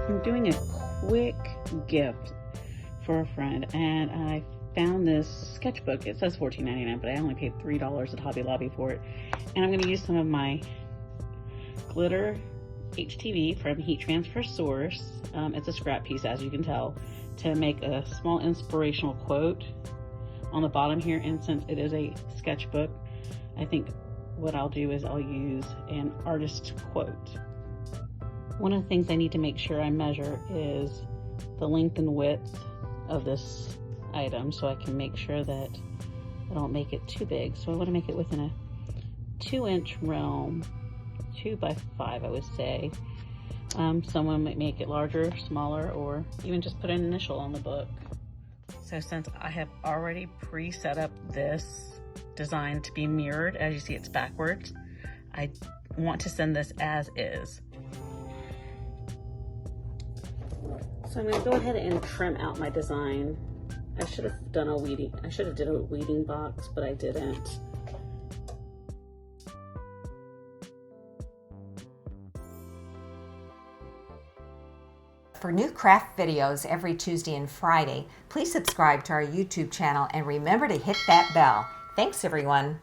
I'm doing a quick gift for a friend, and I found this sketchbook. It says $14.99, but I only paid $3 at Hobby Lobby for it. And I'm going to use some of my glitter HTV from Heat Transfer Source. It's a scrap piece, as you can tell, to make a small inspirational quote on the bottom here. And since it is a sketchbook, I think what I'll do is I'll use an artist quote. One of the things I need to make sure I measure is the length and width of this item, so I can make sure that I don't make it too big. So I want to make it within a 2-inch realm, 2 by 5, I would say. Someone might make it larger, smaller, or even just put an initial on the book. So since I have already pre-set up this design to be mirrored, as you see it's backwards, I want to send this as is. So I'm going to go ahead and trim out my design. I should have done a weeding box, but I didn't. For new craft videos every Tuesday and Friday, please subscribe to our YouTube channel and remember to hit that bell. Thanks, everyone.